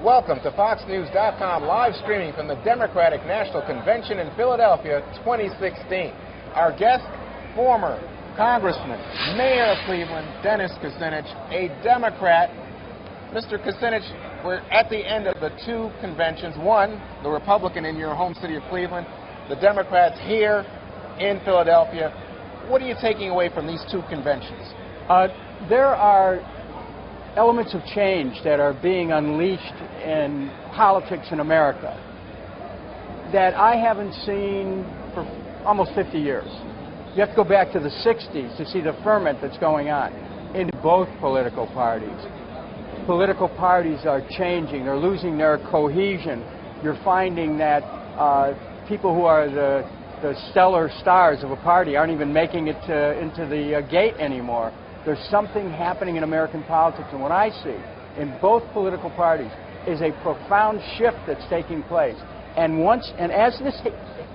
Welcome to FoxNews.com live streaming from the Democratic National Convention in Philadelphia 2016. Our guest, former Congressman, Mayor of Cleveland, Dennis Kucinich, a Democrat. Mr. Kucinich, we're at the end of the two conventions. One, the Republican in your home city of Cleveland, the Democrats here in Philadelphia. What are you taking away from these two conventions? There are elements of change that are being unleashed in politics in America that I haven't seen for almost 50 years. You have to go back to the 60s to see the ferment that's going on in both political parties. Political parties are changing. They're losing their cohesion. You're finding that people who are the stellar stars of a party aren't even making it into the gate anymore. There's something happening in American politics, and what I see in both political parties is a profound shift that's taking place. And as this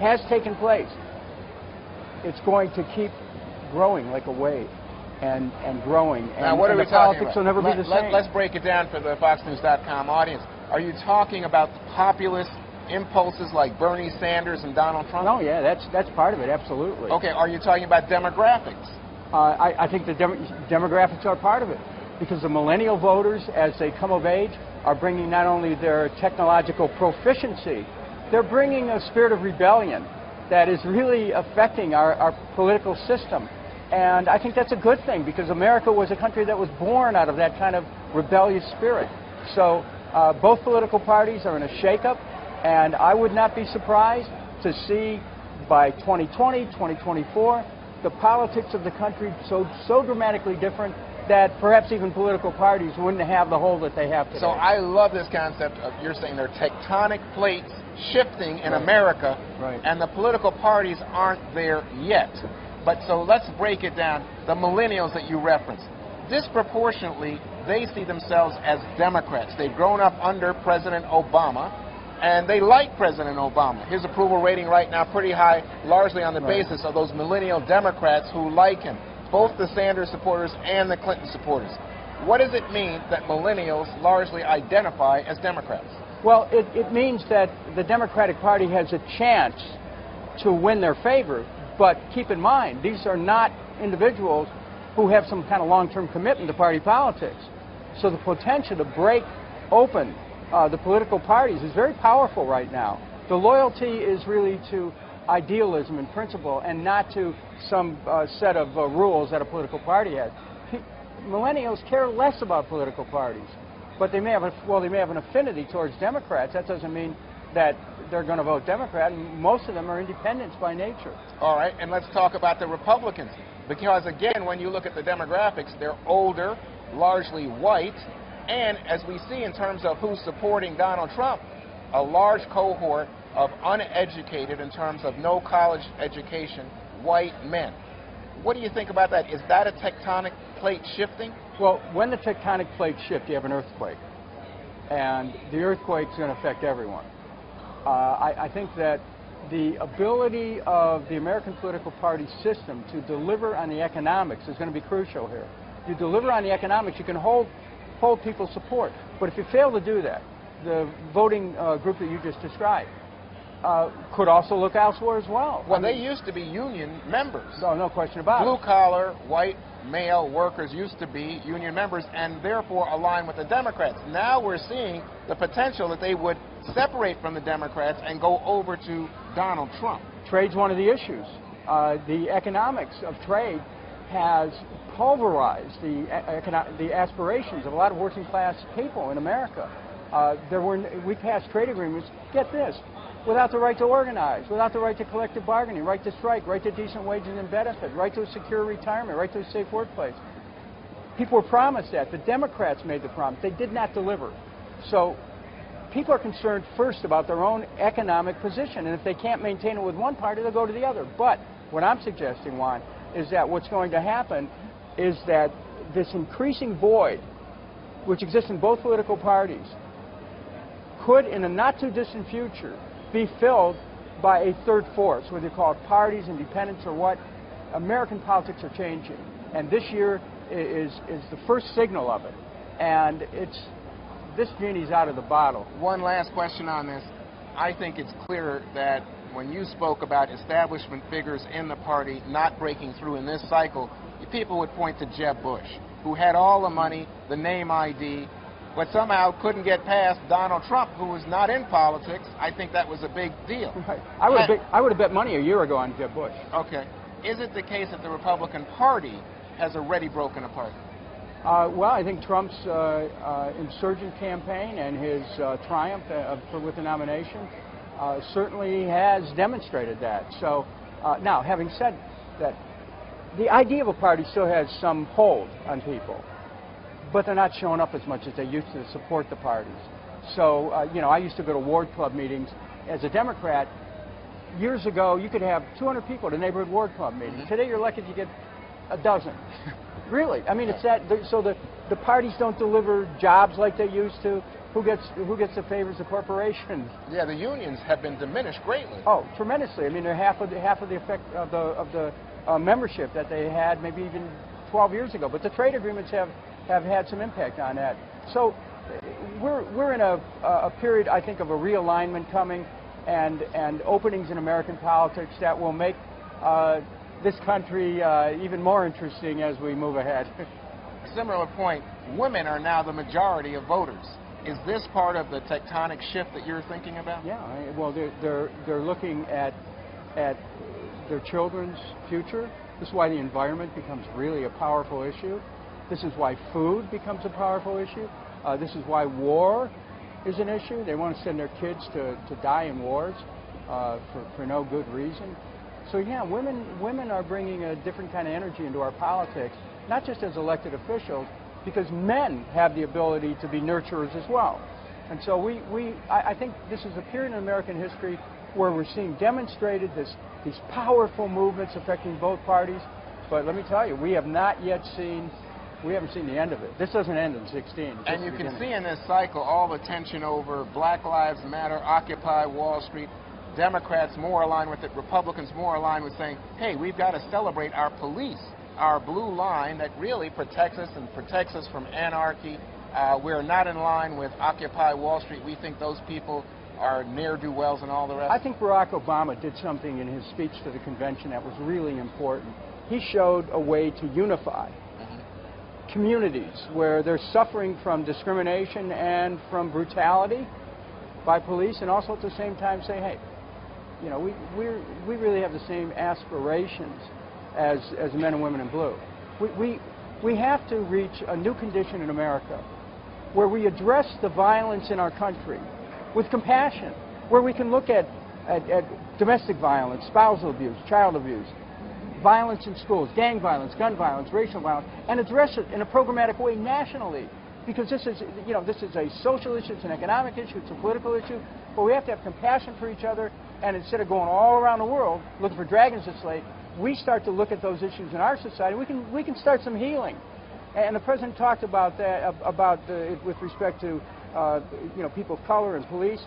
has taken place, it's going to keep growing like a wave and growing. Now, what are we talking politics about? Will never be the same. Let's break it down for the FoxNews.com audience. Are you talking about the populist impulses like Bernie Sanders and Donald Trump? No, yeah, that's part of it, absolutely. Okay, are you talking about demographics? I think the demographics are part of it, because the millennial voters, as they come of age, are bringing not only their technological proficiency, they're bringing a spirit of rebellion that is really affecting our political system. And I think that's a good thing, because America was a country that was born out of that kind of rebellious spirit. So both political parties are in a shakeup, and I would not be surprised to see by 2020, 2024, the politics of the country so dramatically different that perhaps even political parties wouldn't have the hold that they have today. So I love this concept of, you're saying there are tectonic plates shifting in America, and the political parties aren't there yet. But so let's break it down. The millennials that you referenced, disproportionately, they see themselves as Democrats. They've grown up under President Obama, and they like President Obama. His approval rating right now pretty high, largely on the basis of those millennial Democrats who like him, both the Sanders supporters and the Clinton supporters. What does it mean that millennials largely identify as Democrats? Well, it means that the Democratic Party has a chance to win their favor, but keep in mind, these are not individuals who have some kind of long-term commitment to party politics. So the potential to break open the political parties is very powerful right now. The loyalty is really to idealism and principle, and not to some set of rules that a political party has. Millennials care less about political parties, but they may have an affinity towards Democrats. That doesn't mean that they're going to vote Democrat, and most of them are independents by nature. All right, and let's talk about the Republicans, because again, when you look at the demographics, they're older, largely white, and as we see in terms of who's supporting Donald Trump, a large cohort of uneducated, in terms of no college education, white men. What do you think about that? Is that a tectonic plate shifting? Well, when the tectonic plates shift, you have an earthquake. And the earthquake's going to affect everyone. I think that the ability of the American political party system to deliver on the economics is going to be crucial here. You deliver on the economics, you can hold people's support. But if you fail to do that, the voting group that you just described could also look elsewhere as well. Well, they used to be union members. No question about it. Blue-collar, white, male workers used to be union members and therefore align with the Democrats. Now we're seeing the potential that they would separate from the Democrats and go over to Donald Trump. Trade's one of the issues. The economics of trade has pulverized the aspirations of a lot of working class people in America. We passed trade agreements, get this, without the right to organize, without the right to collective bargaining, right to strike, right to decent wages and benefits, right to a secure retirement, right to a safe workplace. People were promised that. The Democrats made the promise. They did not deliver. So people are concerned first about their own economic position, and if they can't maintain it with one party, they'll go to the other. But what I'm suggesting, Juan, is that what's going to happen is that this increasing void, which exists in both political parties, could, in a not-too-distant future, be filled by a third force, whether you call it parties, independents, or what. American politics are changing, and this year is the first signal of it. And it's this genie's out of the bottle. One last question on this. I think it's clear that when you spoke about establishment figures in the party not breaking through in this cycle, people would point to Jeb Bush, who had all the money, the name ID, but somehow couldn't get past Donald Trump, who was not in politics. I think that was a big deal. Right. I would have bet money a year ago on Jeb Bush. Okay. Is it the case that the Republican Party has already broken apart? Well, I think Trump's insurgent campaign and his triumph with the nomination certainly has demonstrated that. So now, having said that, the idea of a party still has some hold on people, but they're not showing up as much as they used to support the parties. So, you know, I used to go to ward club meetings. As a Democrat, years ago, you could have 200 people at a neighborhood ward club meeting. Mm-hmm. Today, you're lucky if you get a dozen. Really, I mean, it's that. So the parties don't deliver jobs like they used to. Who gets the favors of corporations? Yeah, the unions have been diminished greatly. Oh, tremendously. I mean, they're half of the effect of the membership that they had maybe even 12 years ago. But the trade agreements have had some impact on that. So we're in a period, I think, of a realignment coming, and openings in American politics that will make this country even more interesting as we move ahead. Similar point, women are now the majority of voters. Is this part of the tectonic shift that you're thinking about? Yeah, well, they're looking at their children's future. This is why the environment becomes really a powerful issue. This is why food becomes a powerful issue. This is why war is an issue. They want to send their kids to die in wars for no good reason. So yeah, women are bringing a different kind of energy into our politics, not just as elected officials, because men have the ability to be nurturers as well. And so I think this is a period in American history where we're seeing demonstrated these powerful movements affecting both parties. But let me tell you, we haven't seen the end of it. This doesn't end in 16. And you can see in this cycle all the tension over Black Lives Matter, Occupy Wall Street. Democrats more aligned with it, Republicans more aligned with saying, hey, we've got to celebrate our police, our blue line that really protects us and protects us from anarchy. We're not in line with Occupy Wall Street. We think those people are ne'er-do-wells and all the rest. I think Barack Obama did something in his speech to the convention that was really important. He showed a way to unify communities where they're suffering from discrimination and from brutality by police, and also at the same time say, hey, you know, we really have the same aspirations as men and women in blue. We have to reach a new condition in America where we address the violence in our country with compassion, where we can look at domestic violence, spousal abuse, child abuse, violence in schools, gang violence, gun violence, racial violence, and address it in a programmatic way nationally. Because this is a social issue, it's an economic issue, it's a political issue, but we have to have compassion for each other, and instead of going all around the world looking for dragons to slay, we start to look at those issues in our society. We can start some healing. And the president talked about that, with respect to people of color and police,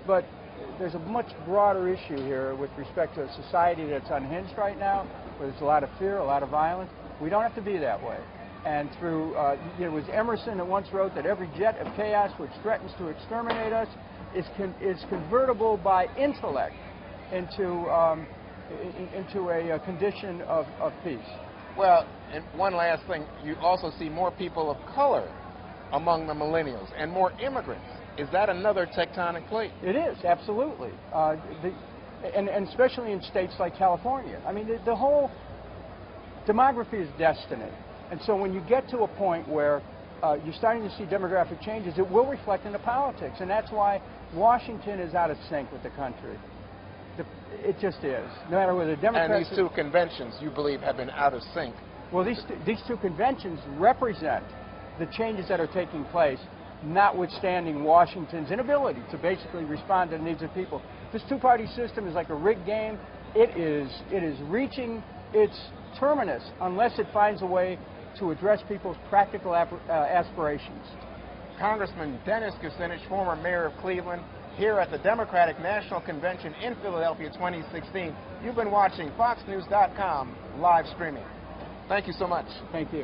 but there's a much broader issue here with respect to a society that's unhinged right now, where there's a lot of fear, a lot of violence. We don't have to be that way. And through, it was Emerson that once wrote that every jet of chaos which threatens to exterminate us is convertible by intellect into a condition of peace. Well, and one last thing, you also see more people of color among the millennials and more immigrants. Is that another tectonic plate? It is, absolutely. And especially in states like California. I mean, the whole demography is destiny. And so when you get to a point where you're starting to see demographic changes, it will reflect into politics. And that's why Washington is out of sync with the country. It just is. No matter whether the Democrats... And these two conventions, you believe, have been out of sync. Well, these two conventions represent the changes that are taking place, notwithstanding Washington's inability to basically respond to the needs of people. This two-party system is like a rigged game. It is reaching its terminus unless it finds a way to address people's practical aspirations. Congressman Dennis Kucinich, former mayor of Cleveland, here at the Democratic National Convention in Philadelphia 2016. You've been watching FoxNews.com live streaming. Thank you so much. Thank you.